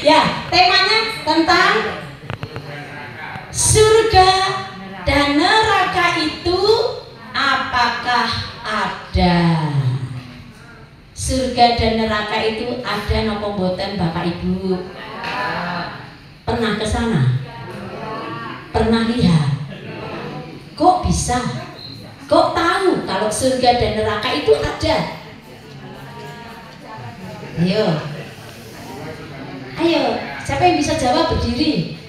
Ya, temanya tentang surga dan neraka itu apakah ada? Surga dan neraka itu ada nopo mboten Bapak Ibu? Pernah ke sana? Pernah lihat? Kok bisa? Kok tahu kalau surga dan neraka itu ada? Ayo. Ayo, siapa yang bisa jawab berdiri?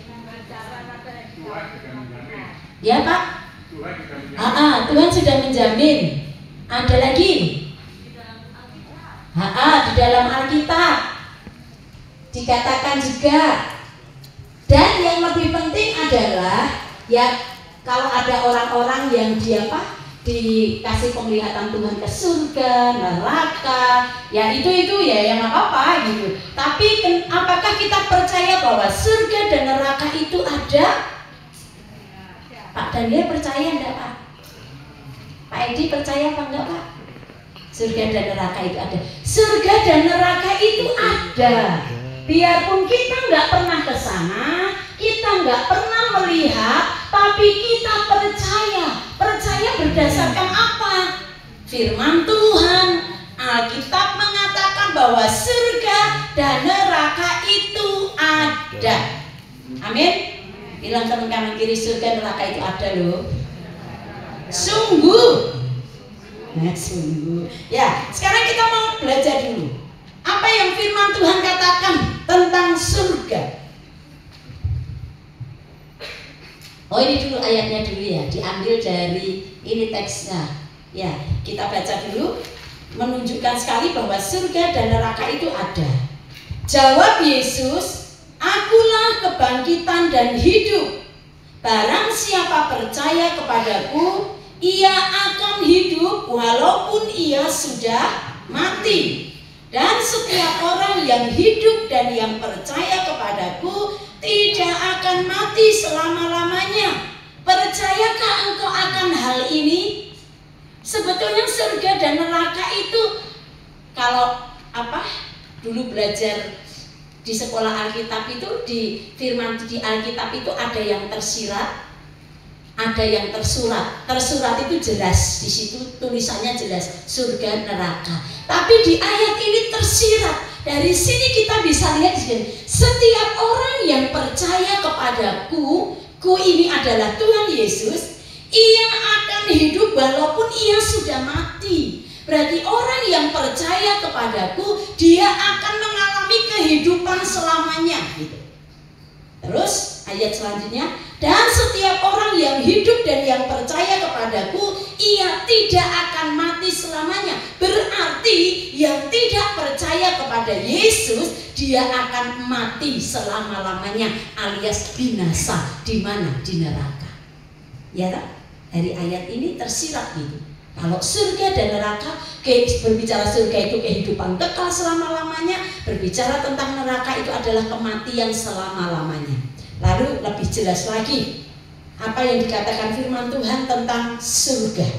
Ya Pak? Tuhan sudah menjamin. Ada lagi? Di dalam Alkitab dikatakan juga. Dan yang lebih penting adalah ya, kalau ada orang-orang yang dikasih penglihatan Tuhan ke surga, neraka, ya itu ya yang apa-apa gitu. Tapi apakah kita percaya bahwa surga dan neraka itu ada? Pak Daniel percaya enggak Pak? Pak Edi percaya apa enggak Pak? Surga dan neraka itu ada. Surga dan neraka itu ada. Biarpun kita nggak pernah ke sana, kita nggak pernah melihat, tapi kita percaya. Percaya berdasarkan apa? Firman Tuhan, Alkitab mengatakan bahwa surga dan neraka itu ada. Amin. Bilang teman kanan kiri, surga neraka itu ada loh. Sungguh. Sungguh. Ya, sekarang kita mau belajar dulu. Apa yang firman Tuhan katakan tentang surga? Oh, ini dulu ayatnya dulu ya, diambil dari ini teksnya. Ya, kita baca dulu, menunjukkan sekali bahwa surga dan neraka itu ada. Jawab Yesus, "Akulah kebangkitan dan hidup. Barang siapa percaya kepadaku, ia akan hidup walaupun ia sudah mati. Dan setiap orang yang hidup dan yang percaya kepadaku tidak akan mati selama-lamanya." Percayakah engkau akan hal ini? Sebetulnya surga dan neraka itu, kalau dulu belajar di sekolah Alkitab itu, di firman di Alkitab itu ada yang tersirat, ada yang tersurat. Tersurat itu jelas, di situ tulisannya jelas surga neraka. Tapi di ayat ini tersirat. Dari sini kita bisa lihat di sini, setiap orang yang percaya kepadaku, ini adalah Tuhan Yesus, ia akan hidup walaupun ia sudah mati. Berarti orang yang percaya kepadaku, dia akan mengalami kehidupan selamanya gitu. Terus ayat selanjutnya, dan setiap orang yang hidup dan yang percaya kepadaku, ia tidak akan mati selamanya. Berarti yang tidak percaya kepada Yesus, dia akan mati selama-lamanya, alias binasa. Di mana? Di neraka. Ya tak? Dari ayat ini tersirat gitu. Kalau surga dan neraka, berbicara surga itu kehidupan kekal selama-lamanya, berbicara tentang neraka itu adalah kematian selama-lamanya. Lalu lebih jelas lagi apa yang dikatakan firman Tuhan tentang surga.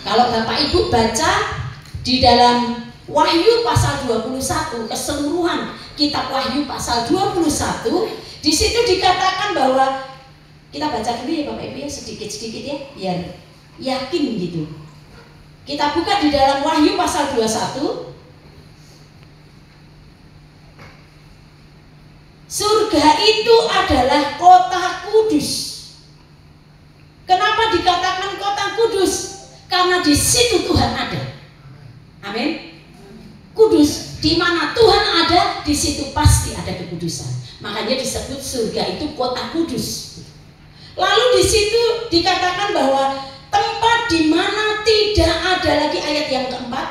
Kalau Bapak Ibu baca di dalam Wahyu pasal 21, keseluruhan kitab Wahyu pasal 21, di situ dikatakan bahwa, kita baca dulu ya Bapak Ibu ya, sedikit-sedikit ya, biar yakin gitu. Kita buka di dalam Wahyu pasal 21. Surga itu adalah kota kudus. Kenapa dikatakan kota kudus? Karena di situ Tuhan ada. Amin. Kudus, di mana Tuhan ada, di situ pasti ada kekudusan. Makanya disebut surga itu kota kudus. Lalu di situ dikatakan bahwa tempat di mana tidak ada lagi, ayat yang keempat.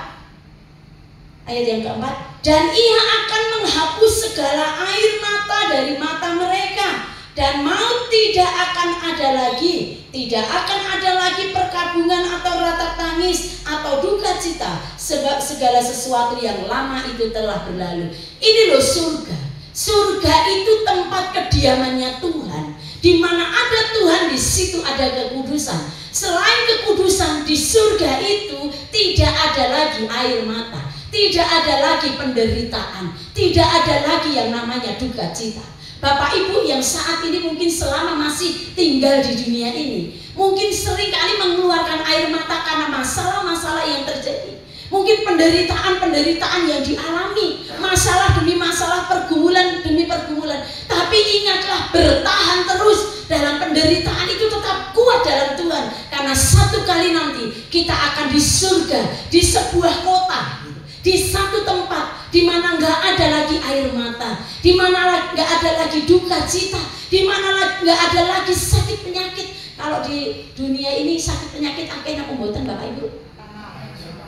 Ayat yang keempat, dan ia akan menghapus segala air mata dari mata mereka, dan maut tidak akan ada lagi. Tidak akan ada lagi perkabungan atau ratap tangis atau duka cita, sebab segala sesuatu yang lama itu telah berlalu. Ini loh surga. Surga itu tempat kediamannya Tuhan. Di mana ada Tuhan, di situ ada kekudusan. Selain kekudusan, di surga itu tidak ada lagi air mata, Tidak ada lagi penderitaan, tidak ada lagi yang namanya duka cita. Bapak Ibu yang saat ini mungkin selama masih tinggal di dunia ini, mungkin sering kali mengeluarkan air mata karena masalah-masalah yang terjadi. Mungkin penderitaan-penderitaan yang dialami, masalah demi masalah, pergumulan demi pergumulan. Tapi ingatlah, bertahan terus dalam penderitaan itu, tetap kuat dalam Tuhan. Karena satu kali nanti kita akan di surga, di sebuah kota, di satu tempat di mana nggak ada lagi air mata, di mana nggak ada lagi duka cita, di mana nggak ada lagi sakit penyakit. Kalau di dunia ini sakit penyakit akhirnya pembuatan Bapak Ibu.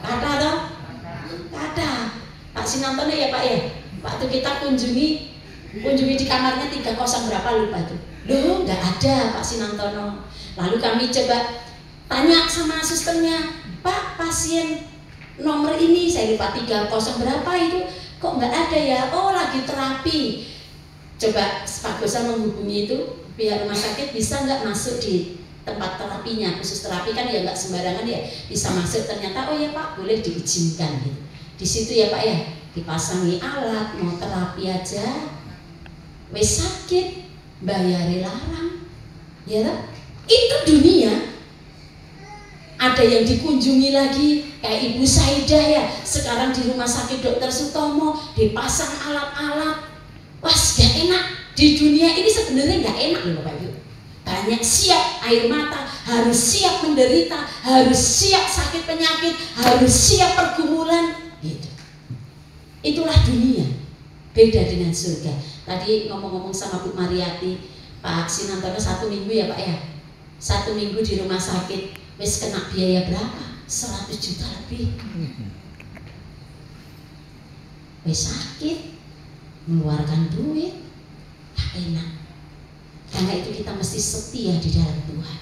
Kata toh? Kata. Pak Sinantono ya Pak ya. Waktu kita kunjungi di kamarnya 30 berapa lupa tuh. Loh, nggak ada Pak Sinantono. Lalu kami coba tanya sama susternya, Pak, pasien nomor ini saya lupa 30 berapa itu kok nggak ada ya? Oh, lagi terapi. Coba Pak Gosa menghubungi itu pihak rumah sakit, bisa nggak masuk di tempat terapinya, khusus terapi kan ya nggak sembarangan ya bisa masuk. Ternyata oh ya Pak, boleh diizinkan gitu. Di situ ya Pak ya dipasangi alat, mau terapi aja wes sakit bayar larang ya. Itu dunia. Ada yang dikunjungi lagi kayak Ibu Saidah ya, sekarang di Rumah Sakit Dr. Sutomo dipasang alat-alat. Wah, gak enak. Di dunia ini sebenarnya gak enak loh Bapak Ibu. Banyak siap air mata, harus siap menderita, harus siap sakit penyakit, harus siap pergumulan gitu. Itulah dunia. Beda dengan surga. Tadi ngomong-ngomong sama Bu Mariati, Pak Sinantono 1 minggu ya Pak ya, 1 minggu di rumah sakit wis kena biaya berapa? 100 juta lebih. Wis sakit, mengeluarkan duit, gak enak. Karena itu kita mesti setia di dalam Tuhan.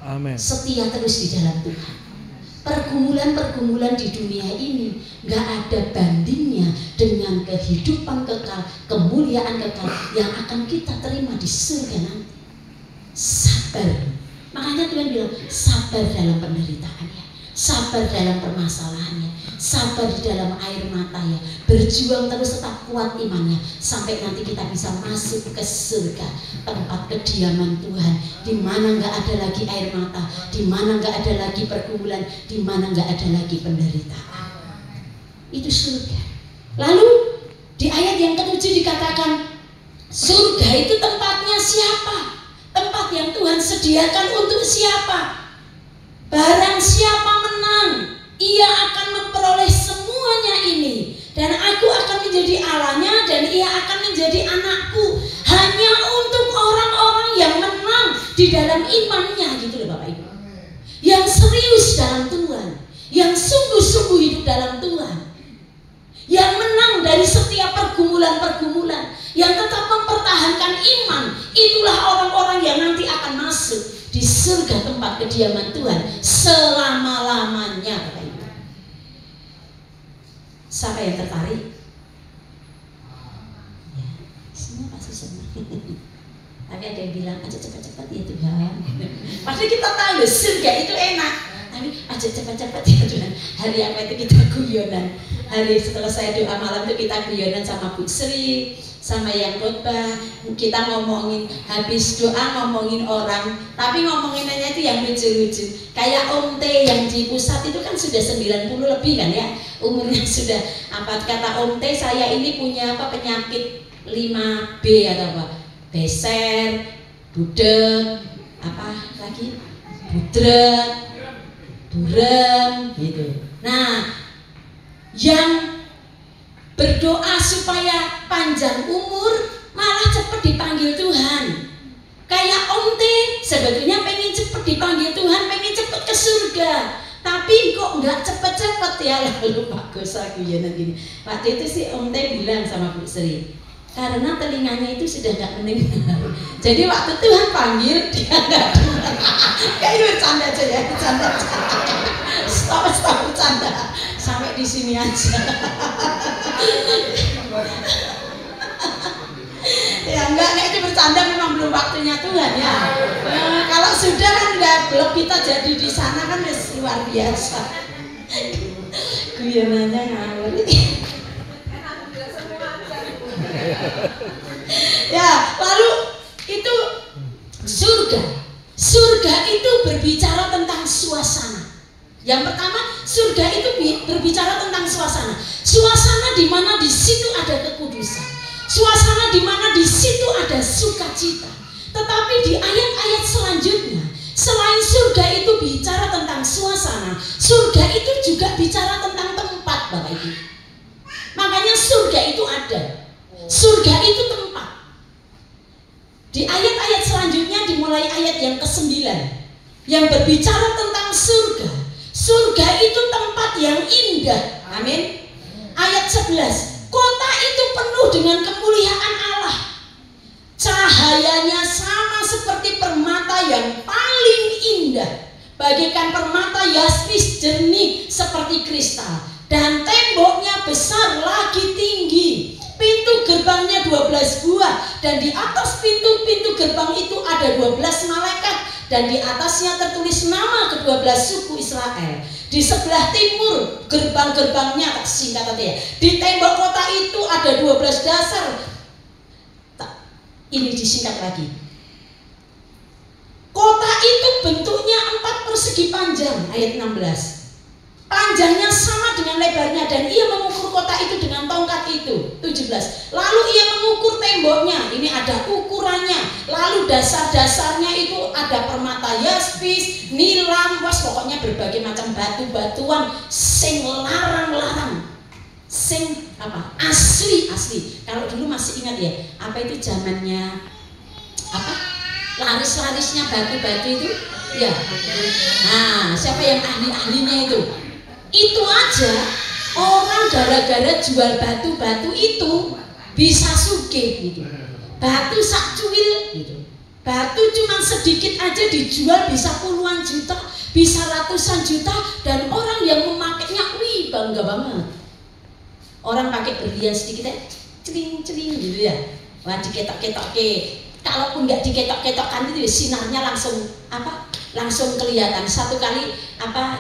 Amin. Setia terus di dalam Tuhan. Pergumulan-pergumulan di dunia ini gak ada bandingnya dengan kehidupan kekal, kemuliaan kekal yang akan kita terima di surga nanti. Sabar. Makanya Tuhan bilang sabar dalam penderitaannya, sabar dalam permasalahannya, sabar di dalam air matanya, berjuang terus, tetap kuat imannya sampai nanti kita bisa masuk ke surga, tempat kediaman Tuhan, di mana nggak ada lagi air mata, di mana nggak ada lagi pergumulan, di mana nggak ada lagi penderitaan. Itu surga. Lalu di ayat yang ke-7 dikatakan surga itu tempatnya siapa? Tempat yang Tuhan sediakan untuk siapa? Barang siapa menang, ia akan memperoleh semuanya ini, dan aku akan menjadi Allahnya dan ia akan menjadi anakku. Hanya untuk orang-orang yang menang di dalam imannya, gitu loh Bapak Ibu. Yang serius dalam Tuhan, yang sungguh-sungguh hidup dalam Tuhan, yang menang dari setiap pergumulan-pergumulan, yang tetap mempertahankan iman. Itulah orang-orang yang nanti akan masuk di surga, tempat kediaman Tuhan selama-lamanya Bapak Ibu. Siapa yang tertarik? Ya, semua pasti senang. Tapi ada yang bilang aja cepat-cepat ya Tuhan. Padahal kita tahu surga itu enak, tapi aja cepat-cepat ya Tuhan. Hari apa itu kita guyonan. Hari setelah saya doa malam itu kita guyonan sama Bu Sri, sama yang khotbah. Kita ngomongin, habis doa ngomongin orang, tapi ngomonginnya itu yang lucu-lucu. Kayak Om T yang di pusat itu kan sudah 90 lebih kan ya, umurnya sudah apa, kata Om T, saya ini punya apa, penyakit 5B atau apa, beser, budek, apa lagi, budrek, burem gitu. Nah, yang berdoa supaya panjang umur malah cepat dipanggil Tuhan. Kayak Om T sebetulnya pengen cepat dipanggil Tuhan, pengen cepat ke surga, tapi kok nggak cepet-cepet ya. Lalu Pak Gosa guyonan gini, waktu itu si Om T bilang sama Bu Sri, karena telinganya itu sudah nggak mendengar. Jadi waktu Tuhan panggil dia nggak dengar. Kayak bercanda aja ya, bercanda. Stop bercanda. Sampai di sini aja. Ya enggak itu bercanda, memang belum waktunya Tuhan ya. Kalau sudah kan udah belum kita jadi di sana kan luar biasa. guyonannya ngawur. Ya, lalu itu surga. Surga itu berbicara tentang suasana. Yang pertama, surga itu berbicara tentang suasana. Suasana di mana di situ ada kekudusan. Suasana di mana di situ ada sukacita. Tetapi di ayat-ayat selanjutnya, selain surga itu bicara tentang suasana, surga itu juga bicara tentang tempat, Bapak Ibu. Makanya surga itu ada. Surga itu tempat. Di ayat-ayat selanjutnya dimulai ayat yang ke-9 yang berbicara tentang surga. Surga itu tempat yang indah. Amin. Ayat 11. Kota itu penuh dengan kemuliaan Allah. Cahayanya sama seperti permata yang paling indah, bagaikan permata yaspis jernih seperti kristal. Dan temboknya besar lagi tinggi. Pintu gerbangnya 12 buah. Dan di atas pintu-pintu gerbang itu ada 12 malaikat. Dan di atasnya tertulis nama ke-12 suku Israel. Di sebelah timur gerbang-gerbangnya, tak singkat tadi ya. Di tembok kota itu ada 12 dasar. Ini disingkat lagi. Kota itu bentuknya 4 persegi panjang, ayat 16. Panjangnya sama dengan lebarnya, dan ia mengukur kota itu dengan tongkat itu, 17. Lalu ia mengukur temboknya, ini ada ukurannya. Lalu dasar-dasarnya itu ada permata yaspis, nilam, pokoknya berbagai macam batu-batuan sing larang-larang, sing apa? Asli. Kalau dulu masih ingat ya, apa itu zamannya apa? Laris-larisnya batu-batu itu, ya. Nah, siapa yang ahli-ahlinya itu? Itu aja orang gara-gara jual batu-batu itu bisa sugih gitu. Batu sak cuil gitu. Batu cuma sedikit aja dijual bisa puluhan juta, bisa ratusan juta, dan orang yang memakainya wih bangga banget. Orang pakai berlian sedikit celing-celing gitu ya. Wah, diketok-ketok ke. Kalaupun nggak diketok-ketokkan itu sinarnya langsung apa? Langsung kelihatan. Satu kali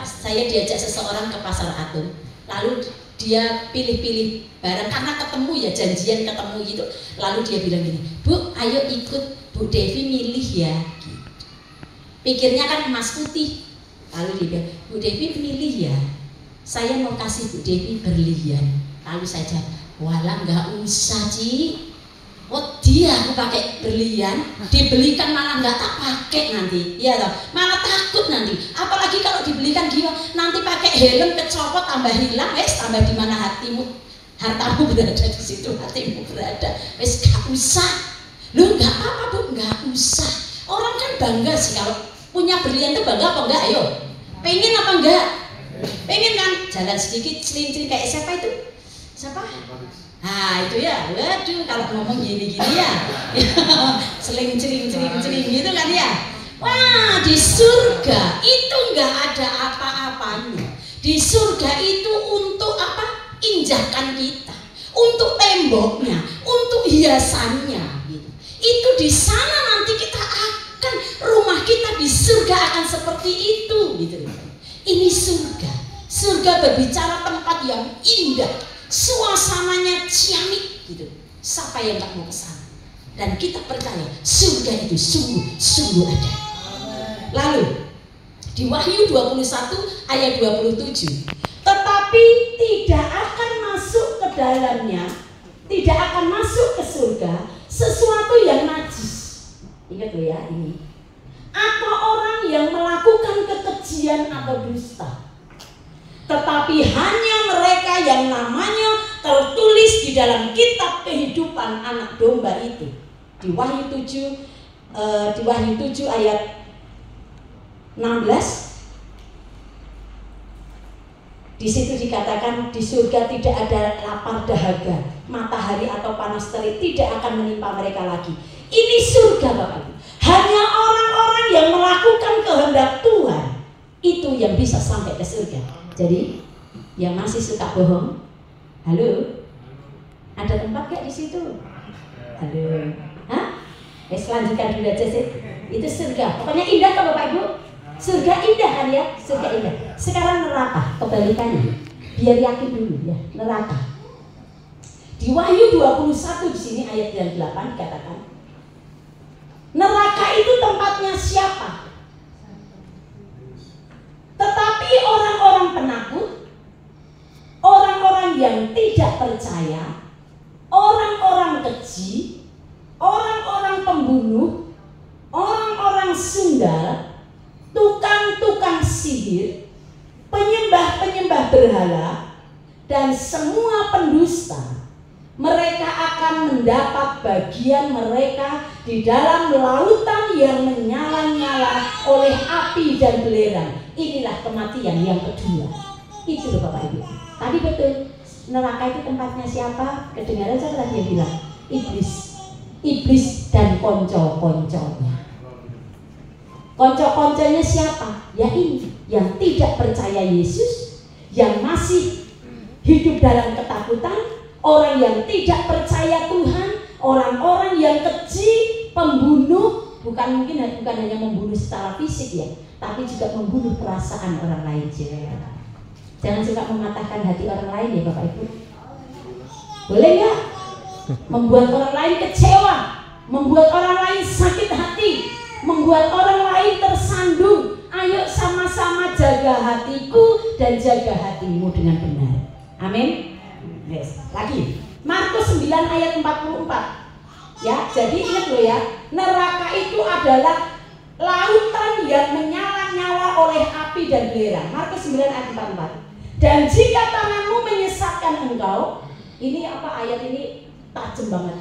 saya diajak seseorang ke pasar Atom, lalu dia pilih-pilih barang karena ketemu ya, janjian ketemu gitu. Lalu dia bilang gini, Bu, ayo ikut Bu Devi milih ya. Gitu. Pikirnya kan emas putih. Lalu dia bilang, Bu Devi milih ya. Saya mau kasih Bu Devi berlian. Lalu saya jawab, walah nggak usah Ci. Oh dia aku pakai berlian, dibelikan malah nggak tak pakai nanti, ya toh, malah takut nanti. Apalagi kalau dibelikan dia nanti pakai helm kecopot tambah hilang, tambah di mana hatimu, hartamu berada di situ hatimu berada. Gak usah, lu nggak apa-apa Bu, nggak usah. Orang kan bangga sih kalau punya berlian tuh, bangga apa enggak? Ayo, pengen apa enggak? Pengen kan? Jalan sedikit, seling-seling kayak siapa itu? Siapa? Nah itu ya, waduh kalau ngomong gini-gini ya seling-celing gitu kan ya. Wah, di surga itu nggak ada apa-apanya. Di surga itu untuk apa? Injakan kita, untuk temboknya, untuk hiasannya gitu. Itu di sana nanti kita akan, rumah kita di surga akan seperti itu gitu. Ini surga. Surga berbicara tempat yang indah, suasananya ciamik gitu. Siapa yang gak mau kesana? Dan kita percaya surga itu sungguh ada. Lalu di Wahyu 21 ayat 27, tetapi tidak akan masuk ke dalamnya, tidak akan masuk ke surga sesuatu yang najis. Ingat loh ya ini. Atau orang yang melakukan kekejian atau dusta. Tetapi hanya mereka yang namanya tertulis di dalam kitab kehidupan anak domba itu. Di Wahyu 7 ayat 16, di situ dikatakan di surga tidak ada lapar dahaga, matahari atau panas terik tidak akan menimpa mereka lagi. Ini surga Bapak Ibu. Hanya orang-orang yang melakukan kehendak Tuhan itu yang bisa sampai ke surga. Jadi yang masih suka bohong, halo, ada tempat gak di situ? Halo, hah? Lanjutkan dulu aja sih. Itu surga. Pokoknya indah kan Bapak Ibu? Surga indah kan ya? Surga indah. Sekarang neraka, kebalikannya. Biar yakin dulu ya, neraka. Di Wahyu 21 di sini ayat yang 8 dikatakan, neraka itu tempatnya siapa? Tetapi orang-orang penakut, orang-orang yang tidak percaya, orang-orang keji, orang-orang pembunuh, orang-orang sundal, tukang-tukang sihir, penyembah-penyembah berhala, dan semua pendusta, mereka akan mendapat bagian mereka di dalam lautan yang menyala-nyala oleh api dan belerang. Inilah kematian yang kedua. Itu loh Bapak Ibu. Tadi betul, neraka itu tempatnya siapa? Kedengaran saya tadi yang bilang, iblis. Iblis dan konco-konconya. Konco-konconya siapa? Ya ini, yang tidak percaya Yesus, yang masih hidup dalam ketakutan, orang yang tidak percaya Tuhan, orang-orang yang keji, pembunuh, bukan hanya membunuh secara fisik ya, tapi juga membunuh perasaan orang lain. Jangan suka mematahkan hati orang lain ya Bapak Ibu. Boleh nggak? Membuat orang lain kecewa, membuat orang lain sakit hati, membuat orang lain tersandung. Ayo sama-sama jaga hatiku dan jaga hatimu dengan benar. Amin. Yes. Lagi Markus 9 ayat 44. Ya, jadi ingat loh ya, neraka itu adalah lautan yang menyala-nyala oleh api dan belerang. Markus 9 ayat 44. Dan jika tanganmu menyesatkan engkau, ini apa ayat ini tajam banget.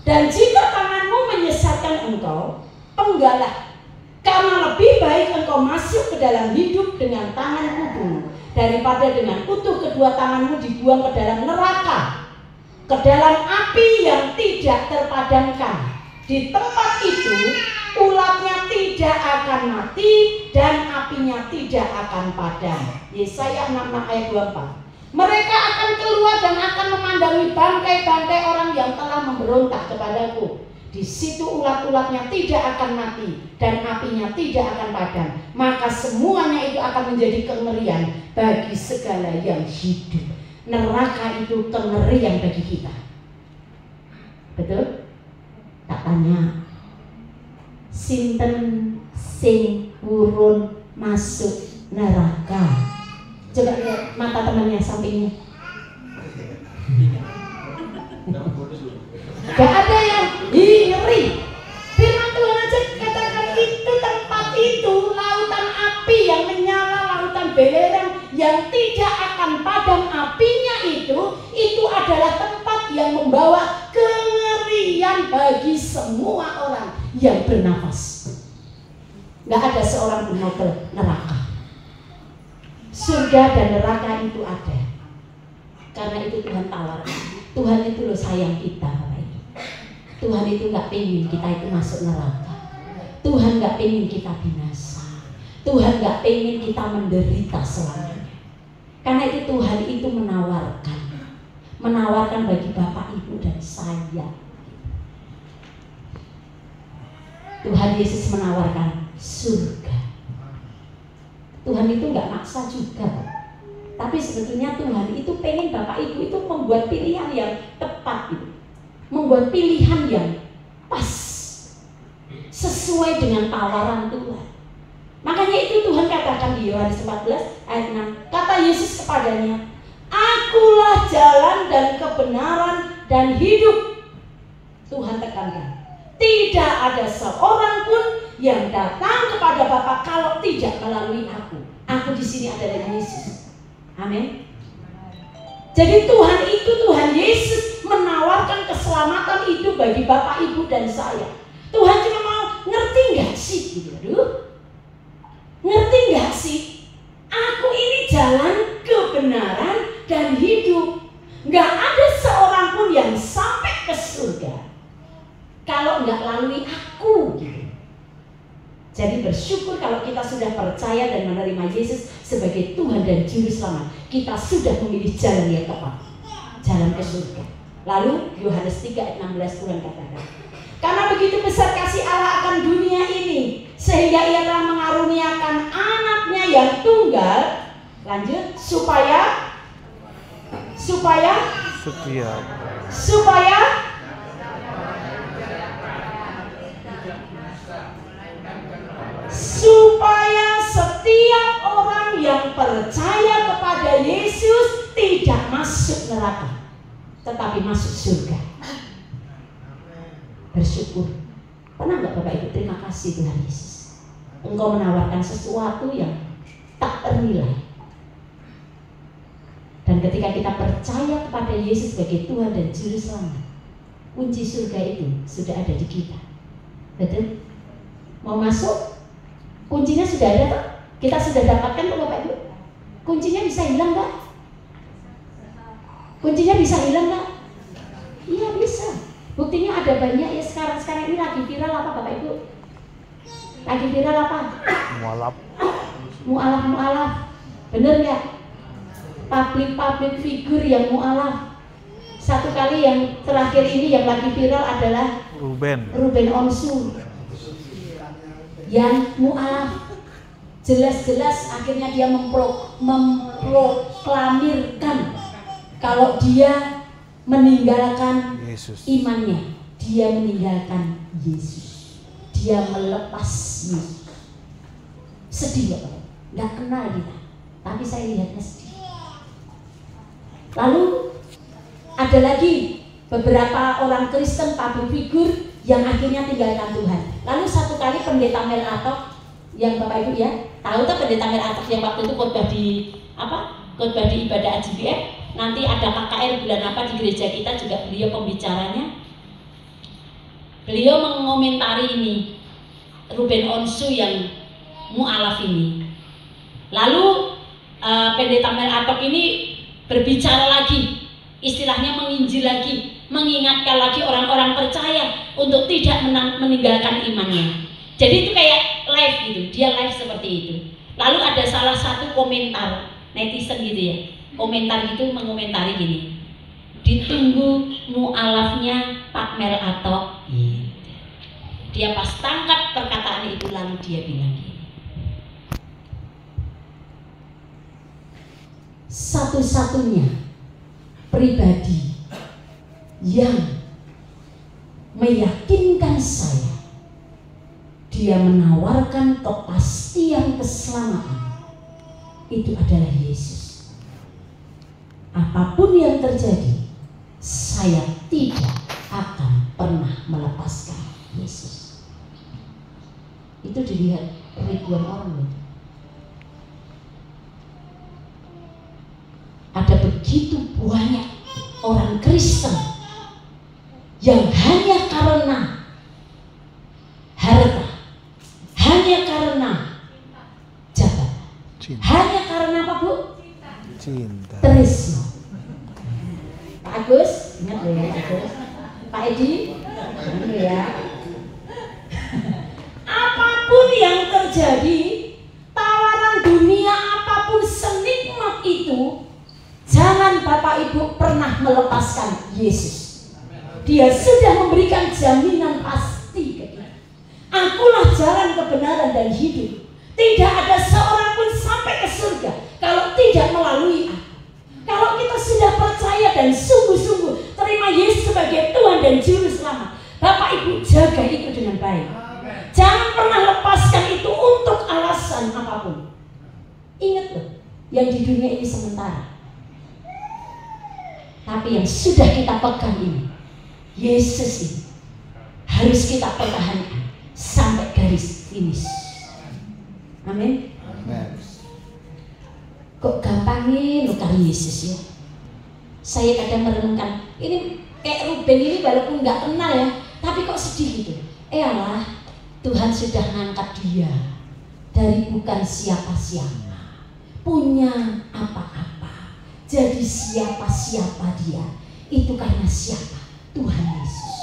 Dan jika tanganmu menyesatkan engkau, penggalah, karena lebih baik engkau masuk ke dalam hidup dengan tangan kudu daripada dengan utuh kedua tanganmu dibuang ke dalam neraka, ke dalam api yang tidak terpadamkan. Di tempat itu ulatnya tidak akan mati dan apinya tidak akan padam. Yesaya 66 ayat 24. Mereka akan keluar dan akan memandangi bangkai-bangkai orang yang telah memberontak kepadaku. Di situ ulat-ulatnya tidak akan mati dan apinya tidak akan padam. Maka semuanya itu akan menjadi kengerian bagi segala yang hidup. Neraka itu kengerian bagi kita. Betul? Tak tanya, sinten sing urun masuk neraka? Coba lihat mata temannya sampingnya. Gak ada yang ngeri. Firman Tuhan aja katakan itu tempat itu lautan api yang menyala, lautan belerang yang tidak akan padam apinya itu adalah tempat yang membawa kengerian bagi semua orang yang bernafas. Gak ada seorang pun mau ke neraka. Surga dan neraka itu ada. Karena itu Tuhan tawarkan. Tuhan itu loh sayang kita. Tuhan itu gak pengen kita itu masuk neraka. Tuhan gak pengen kita binasa. Tuhan gak pengen kita menderita selamanya. Karena itu Tuhan itu menawarkan bagi Bapak, Ibu dan saya. Tuhan Yesus menawarkan surga. Tuhan itu gak maksa juga, tapi sebetulnya Tuhan itu pengen Bapak Ibu itu membuat pilihan yang tepat gitu. Membuat pilihan yang pas sesuai dengan tawaran Tuhan. Makanya itu Tuhan katakan di Yohanes 14 ayat 6, kata Yesus kepadanya, akulah jalan dan kebenaran dan hidup. Tuhan tekankan, tidak ada seorang pun yang datang kepada Bapa kalau tidak melalui aku. Aku di sini adalah Yesus. Amin. Jadi Tuhan Yesus menawarkan keselamatan itu bagi Bapak, Ibu dan saya. Tuhan cuma mau ngerti nggak sih? Gitu. Ngerti nggak sih? Aku ini jalan kebenaran dan hidup. Nggak ada seorang pun yang sampai ke surga kalau nggak lalui aku. Gitu. Jadi bersyukur kalau kita sudah percaya dan menerima Yesus sebagai Tuhan dan Juru Selamat. Kita sudah memilih jalan yang tepat, jalan ke surga. Lalu Yohanes 3 ayat 16 Tuhan katakan, karena begitu besar kasih Allah akan dunia ini, sehingga Ia telah mengaruniakan anaknya yang tunggal, lanjut, supaya supaya setiap orang yang percaya kepada Yesus tidak masuk neraka, tetapi masuk surga. Bersyukur. Pernah nggak Bapak Ibu terima kasih Tuhan Yesus, Engkau menawarkan sesuatu yang tak ternilai. Dan ketika kita percaya kepada Yesus sebagai Tuhan dan Juru Selamat, kunci surga itu sudah ada di kita. Betul? Mau masuk? Kuncinya sudah ada toh? Kita sudah dapatkan tuh Bapak Ibu? Kuncinya bisa hilang nggak? Kuncinya bisa hilang nggak? Iya bisa. Buktinya ada banyak ya sekarang ini lagi viral apa Bapak Ibu? Lagi viral apa? Mu'alaf. Bener nggak? Public figur yang mu'alaf. Satu kali yang terakhir ini yang lagi viral adalah Ruben Onsu yang mu'alaf. Jelas-jelas akhirnya dia memproklamirkan kalau dia meninggalkan Yesus. Imannya, dia meninggalkan Yesus, dia melepas Yesus. Sedih Bapak, nggak kenal dia, tapi saya lihatnya sedih. Lalu ada lagi beberapa orang Kristen public figure yang akhirnya tinggalkan Tuhan. Lalu satu kali pendeta Mel Atok yang Bapak Ibu ya tahu tuh pendeta Mel Atok yang waktu itu khotbah di khotbah di ibadah AJBF. Nanti ada KKR bulan apa di gereja kita juga beliau pembicaranya. Beliau mengomentari ini Ruben Onsu yang mu'alaf ini. Lalu pendeta Mel Atok ini berbicara lagi, istilahnya menginjil lagi, mengingatkan lagi orang-orang percaya untuk tidak meninggalkan imannya. Jadi itu kayak live gitu, dia live seperti itu. Lalu ada salah satu komentar netizen gitu ya, komentar gitu mengomentari gini, ditunggu mu'alafnya Pak Mel Atok. Dia pas tangkap perkataan itu lalu dia bilang gini, satu-satunya pribadi yang meyakinkan saya dia menawarkan kepastian keselamatan itu adalah Yesus. Apapun yang terjadi, saya tidak akan pernah melepaskan Yesus. Itu dilihat ribuan orang itu. Ada begitu banyak orang Kristen yang hanya karena harta, hanya karena jabatan, hanya karena apa Bu? Cinta. Tresno. Pak Agus, ingat loh ya Pak Agus. Pak Edi, ini ya. Apapun yang terjadi, tawaran dunia apapun senikmat itu, jangan Bapak Ibu pernah melepaskan Yesus. Dia sudah memberikan jaminan pasti ke kita. Akulah jalan kebenaran dan hidup. Tidak ada seorang pun sampai ke surga kalau tidak melalui aku. Kalau kita sudah percaya dan sungguh-sungguh terima Yesus sebagai Tuhan dan Juru Selamat, Bapak Ibu jaga itu dengan baik. Jangan pernah lepaskan itu untuk alasan apapun. Ingat loh, yang di dunia ini sementara. Tapi yang sudah kita pegang ini, Yesus ini harus kita pertahankan sampai garis finish. Amin. Kok gampangin lo kali Yesus ya. Saya kadang merenungkan, ini kayak Ruben ini walaupun nggak kenal ya, tapi kok sedih gitu. Allah, Tuhan sudah ngangkat dia dari bukan siapa-siapa, punya apa-apa, jadi siapa-siapa dia. Itu karena siapa? Tuhan Yesus.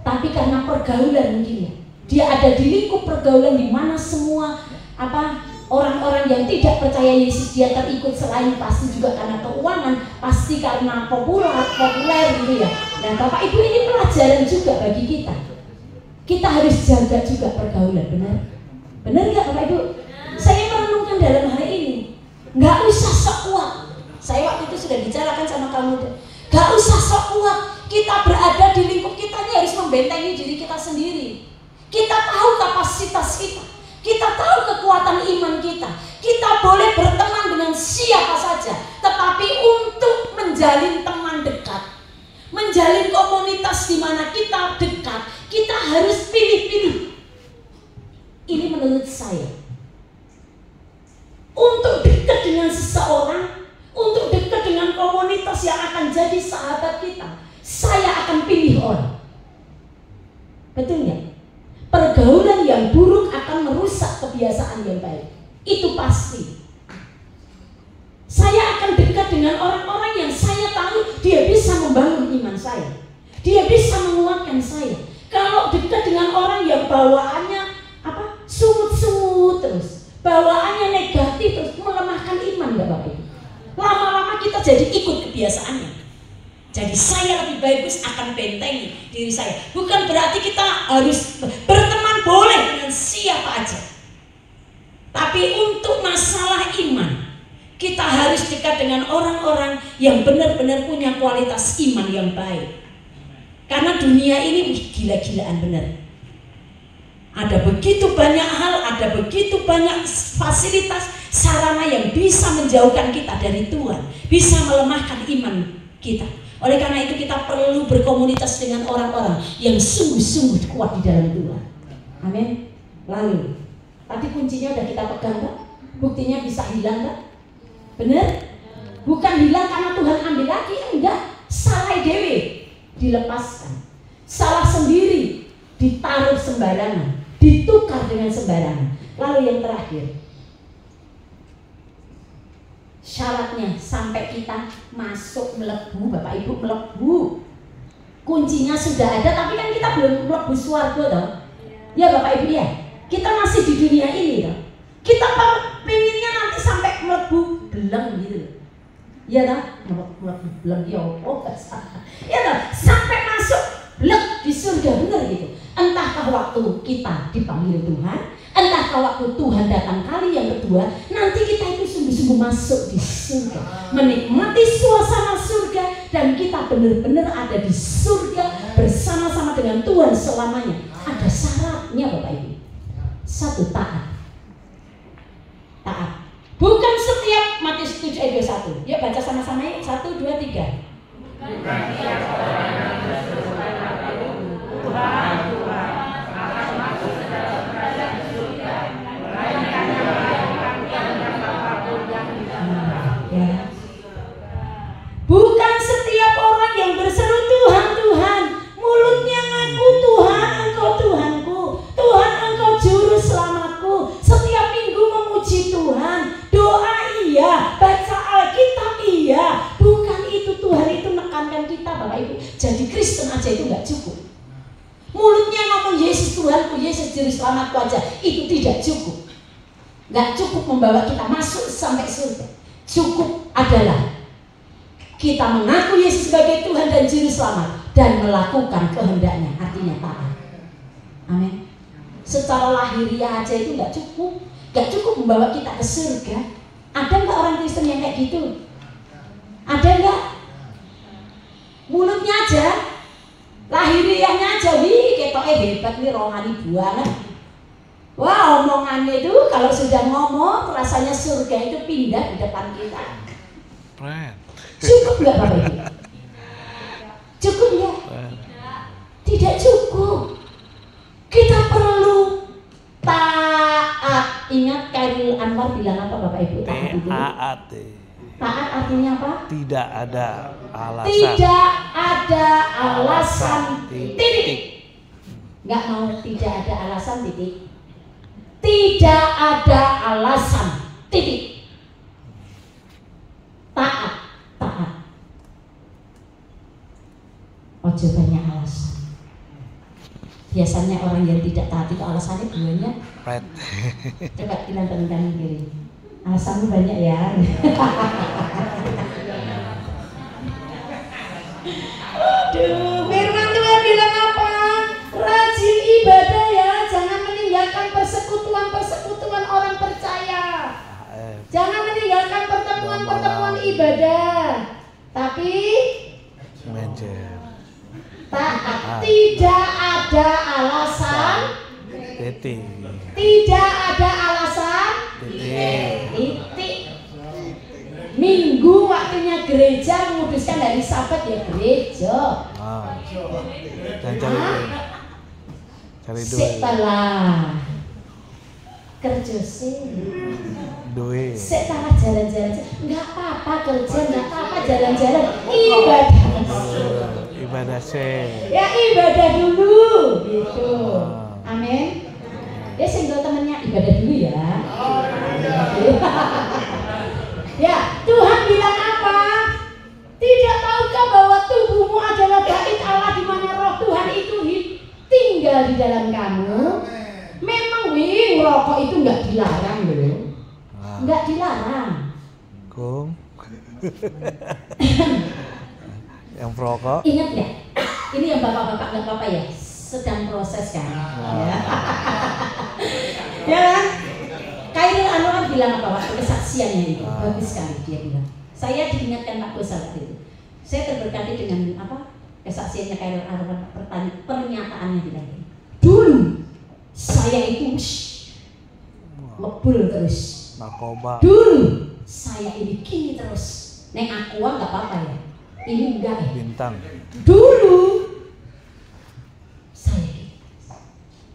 Tapi karena pergaulan mungkin ya, dia ada di lingkup pergaulan di mana semua orang-orang yang tidak percaya Yesus dia terikut, selain pasti juga karena keuangan, pasti karena populer gitu ya. Dan Bapak Ibu ini pelajaran juga bagi kita. Kita harus jaga juga pergaulan, benar? Benar nggak Bapak Ibu? Saya merenungkan dalam hal ini, nggak usah sok kuat. Saya waktu itu sudah bicarakan sama kamu, gak usah sok kuat. Kita berada di lingkup kita ini harus membentengi diri kita sendiri. Kita tahu kapasitas kita, kita tahu kekuatan iman kita. Kita boleh berteman dengan siapa saja, tetapi untuk menjalin teman dekat, menjalin komunitas di mana kita dekat, kita harus pilih-pilih. Ini menurut saya. Untuk dekat dengan seseorang, untuk dekat dengan komunitas yang akan jadi sahabat kita, saya akan pilih orang. Betul nggak? Pergaulan yang buruk akan merusak kebiasaan yang baik. Itu pasti. Saya akan dekat dengan orang-orang yang saya tahu dia bisa membangun iman saya, dia bisa menguatkan saya. Kalau dekat dengan orang yang bawaannya sungut-sungut terus, bawaannya negatif terus, melemahkan iman, nggak Bapak Ibu? Lama-lama kita jadi ikut kebiasaannya. Jadi saya lebih bagus akan bentengi diri saya. Bukan berarti kita harus berteman boleh dengan siapa aja. Tapi untuk masalah iman, kita harus dekat dengan orang-orang yang benar-benar punya kualitas iman yang baik. Karena dunia ini gila-gilaan benar. Ada begitu banyak hal, ada begitu banyak fasilitas, sarana yang bisa menjauhkan kita dari Tuhan, bisa melemahkan iman kita. Oleh karena itu kita perlu berkomunitas dengan orang-orang yang sungguh-sungguh kuat di dalam Tuhan. Amin. Lalu, tadi kuncinya udah kita pegang kan? Buktinya bisa hilang kan? Benar? Bukan hilang karena Tuhan ambil lagi, enggak. Salah dewe dilepaskan, salah sendiri ditaruh sembarangan, ditukar dengan sembarangan. Lalu yang terakhir, syaratnya sampai kita masuk melebu, Bapak Ibu, melebu. Kuncinya sudah ada, tapi kan kita belum melebu swarga toh. Ya Bapak Ibu ya. Kita masih di dunia ini toh. Kita pengennya nanti sampai melebu beleng gitu. Ya toh? Melebu beleng ya oh enggak salah. Ya toh, sampai masuk beleng di surga, benar gitu. Entahkah waktu kita dipanggil Tuhan, entahkah waktu Tuhan datang kali yang kedua, nanti kita itu sungguh-sungguh masuk di surga, menikmati suasana surga, dan kita benar-benar ada di surga bersama-sama dengan Tuhan selamanya. Ada syaratnya Bapak Ibu. Satu, taat. Taat. Bukan setiap Matius 7 ayat 21. Yuk baca sama-sama yuk. 1, 2, 3. Bukan setiap orang yang berseru-seru Tuhan, Tuhan akan masuk ke dalam kerajaan surga, melainkan yang melakukan apapun yang dilakukan. Bukan setiap orang yang berseru Tuhan, Tuhan, mulutnya ngaku Tuhan, Engkau Tuhanku, Tuhan Engkau juru selamatku, setiap minggu memuji Tuhan, doa iya, baca Alkitab iya. Bukan itu, Tuhan itu menekankan kita Bapak Ibu. Jadi Kristen aja itu nggak cukup. Mulutnya ngomong Yesus Tuhanku, Yesus juru selamatku aja, itu tidak cukup. Nggak cukup membawa kita masuk sampai surga. Cukup adalah kita mengaku Yesus sebagai Tuhan dan juru selamat dan melakukan kehendaknya, artinya taat. Amin. Secara lahiriah aja itu nggak cukup. Nggak cukup membawa kita ke surga. Ada nggak orang Kristen yang kayak gitu? Ada nggak? Mulutnya aja, lahiriahnya aja, wih ketoknya hebat nih, rohani banget. Wah, omongannya itu kalau sudah ngomong rasanya surga itu pindah di depan kita. Cukup nggak Bapak Ibu? Cukup nggak? Tidak cukup. Kita perlu taat. Ingat Khairul Anwar bilang apa Bapak Ibu? Taat. Taat artinya apa? Tidak ada alasan. Tidak ada alasan. Titik. Nggak mau tidak ada alasan titik. Tidak ada alasan titik. Taat. Ojo banyak alasan. Biasanya orang yang tidak taat itu alasannya banyak. Coba bilang teman-teman kiri. Alasanmu banyak ya. Aduh, firman Tuhan bilang apa? Rajin ibadah ya, jangan meninggalkan persekutuan orang percaya. Jangan meninggalkan pertemuan-pertemuan ibadah, tapi Menjer. taat. Tidak ada alasan. Titik. Tidak ada alasan. Titik. Minggu waktunya gereja, menguduskan hari Sabat ya gereja. Dan cari duit. Setelah kerja sih. Duit. Setelah jalan-jalan, nggak apa-apa kerja, nggak apa-apa jalan-jalan. Ibadah. Ibadah sih. Ya ibadah dulu, gitu. Amin. Ya single temennya ibadah dulu ya. Ya Tuhan bilang apa? Tidak tahukah bahwa tubuhmu adalah bait Allah di mana Roh Tuhan itu tinggal di dalam kamu? Memang rokok itu nggak dilarang loh, nggak dilarang. Kung. Yang perokok. Ingat ya, ini yang bapak-bapak nggak apa-apa ya, sedang proses kan. Ya kan? Khairul Anwar bilang apa waktu kesaksiannya itu, bagus sekali dia bilang. Saya diingatkan Pak Bos saat itu. Saya terberkati dengan apa kesaksiannya Khairul Anwar, pernyataannya bilang. Dulu saya itu ngebul terus. Narkoba. Dulu saya ini gini terus. Neng Aqua nggak apa-apa ya. Ini enggak ya. Bintang. Dulu saya gini.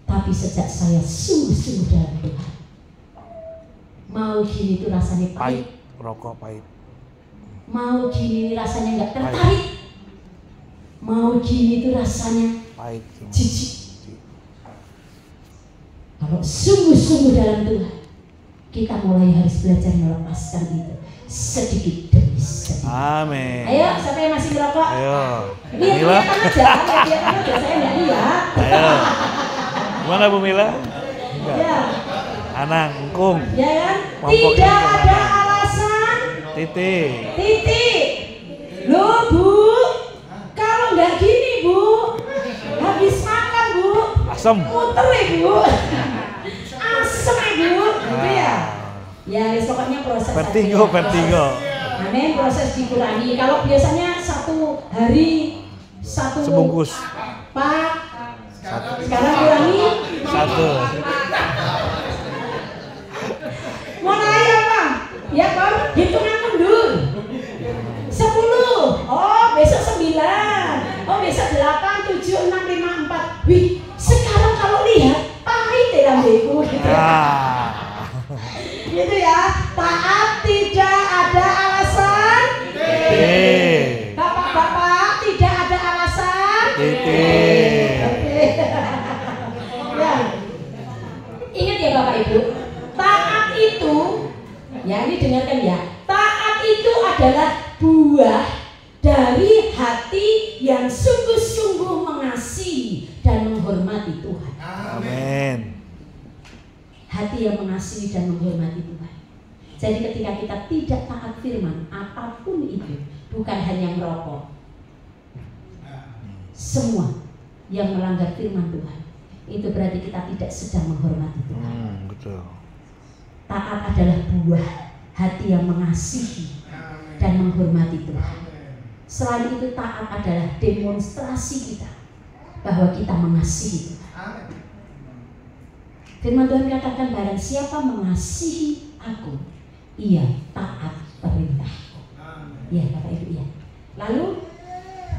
Tapi sejak saya sungguh-sungguh dalam Tuhan, mau gini tuh rasanya pahit. Rokok pahit. Mau gini rasanya nggak tertarik. Mau gini tuh rasanya pahit. jijik. Kalau sungguh-sungguh dalam Tuhan, kita mulai harus belajar melepaskan itu sedikit demi sedikit. Amin. Ayo, siapa yang masih merokok? Ayo. Biar Mila. kelihatan aja, saya nggak lihat. Ayo. Gimana Bu Mila? Ya. Anang, Kung. Ya kan? Kelompok Tidak ini ada gimana? alasan. Titik. Titik. Loh Bu, kalau nggak gini Bu, habis makan Bu, Asem. muter ya Bu, asem ya Bu, gitu ya. Ya, pokoknya proses. Vertigo, aja. vertigo. Amin, proses dikurangi. Kalau biasanya satu hari satu Sebungkus. Pak, sekarang kurangi. Satu. Mau naik apa? Ya kan, hitungan mundur. 10. Oh, besok 9. Oh, besok 8, 7, 6, 5, 4. Wih, sekarang kalau lihat pahit ya lambeku gitu. Gitu ya. Taat tidak ada alasan. Bapak-bapak tidak ada alasan. Ya. Ingat ya Bapak Ibu, taat itu, ya ini dengarkan ya, taat itu adalah buah dari hati yang sungguh-sungguh mengasihi dan menghormati Tuhan. Amin. Hati yang mengasihi dan menghormati Tuhan. Jadi ketika kita tidak taat firman, apapun itu, bukan hanya merokok, semua yang melanggar firman Tuhan, itu berarti kita tidak sedang menghormati Tuhan. Betul. Taat adalah buah hati yang mengasihi dan menghormati Tuhan. Selain itu, taat adalah demonstrasi kita bahwa kita mengasihi Tuhan. Firman Tuhan katakan, barang siapa mengasihi aku, ia taat perintahku. Ya Bapak Ibu ya. Lalu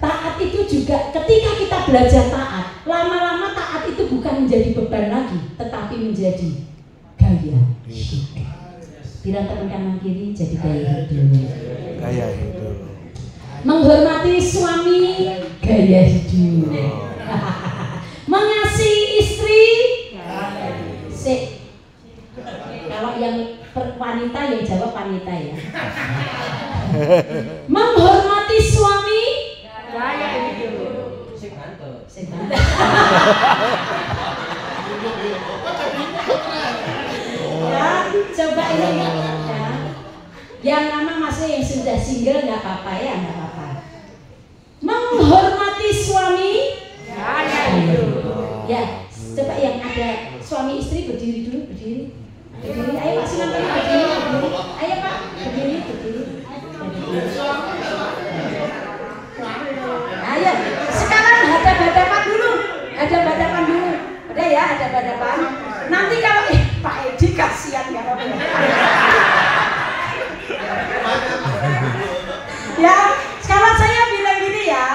taat itu juga ketika kita belajar taat, lama-lama taat itu bukan menjadi beban lagi, tetapi menjadi gaya hidup. Bilang teman kanan kiri, jadi gaya hidup. Gaya hidup. Menghormati suami, gaya hidup. Mengasihi istri, kalau yang wanita yang jawab wanita ya. Menghormati suami, gaya hidup. Ya, coba ini ya. Yang nama masih yang sudah single nggak apa-apa ya, nggak apa-apa. Menghormati suami, gaya hidup. Ya, coba yang ada suami istri berdiri dulu, berdiri. Berdiri, ayo Pak Sinan berdiri. Ayo Pak, berdiri. Ayo, sekarang hadap-hadapan dulu. Hadap-hadapan dulu. Udah ya, hadap-hadapan. Nanti kalau Pak Edi kasihan nggak apa-apa. Ya, sekarang saya bilang gini ya.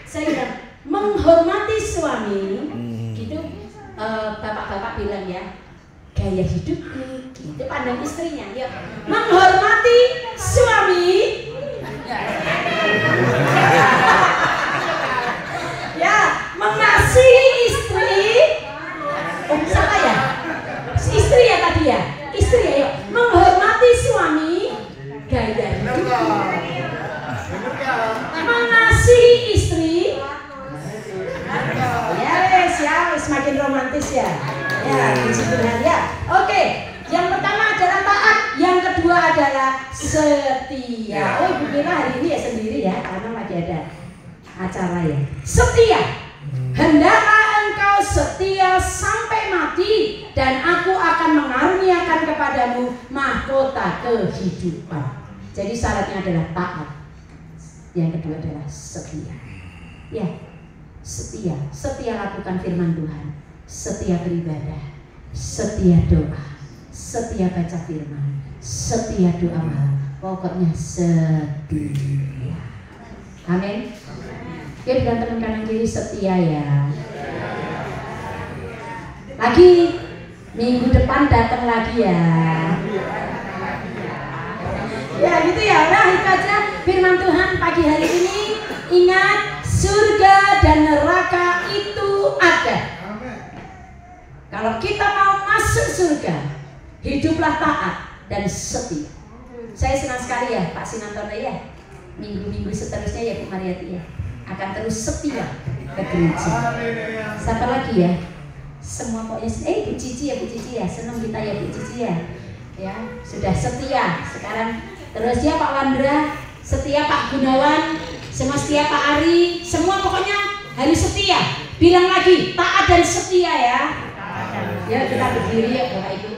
Saya bilang menghormati suami. Gitu. Bapak-bapak bilang ya. Gaya hidupku. Gitu pandang istrinya. Yuk. Menghormati suami. Ya, mengasihi istri. Oh, salah ya? Istri ya tadi ya? Istri ya, yuk. Menghormati suami. Gaya hidup. Mengasihi istri. Ya, semakin romantis ya. Ya, puji Tuhan ya. Oke, yang pertama adalah taat, yang kedua adalah setia. Oh, Ibu Mira hari ini ya sendiri ya, karena lagi ada acara ya. Setia. Hendaklah engkau setia sampai mati, dan aku akan mengaruniakan kepadamu mahkota kehidupan. Jadi syaratnya adalah taat. Yang kedua adalah setia. Ya, setia. Setia lakukan firman Tuhan. Setia beribadah. Setia doa. Setia baca firman. Setia doa malam. Pokoknya setia. Amin. Oke, bilang teman kanan kiri setia ya. Lagi minggu depan datang lagi ya. Ya gitu ya. Nah itu aja firman Tuhan pagi hari ini. Ingat, surga dan neraka itu ada. Kalau kita mau masuk surga, hiduplah taat dan setia. Saya senang sekali ya Pak Sinantono ya. Minggu-minggu seterusnya ya Bu Mariati ya, akan terus setia ke gereja. Siapa lagi ya? Semua pokoknya Bu Cici ya, Bu Cici ya. Senang kita ya Bu Cici ya. Ya, sudah setia. Sekarang terus ya Pak Landra, setia Pak Gunawan, semua setia Pak Ari, semua pokoknya harus setia. Bilang lagi, taat dan setia ya. Ya kita berdiri ya Bapak Ibu.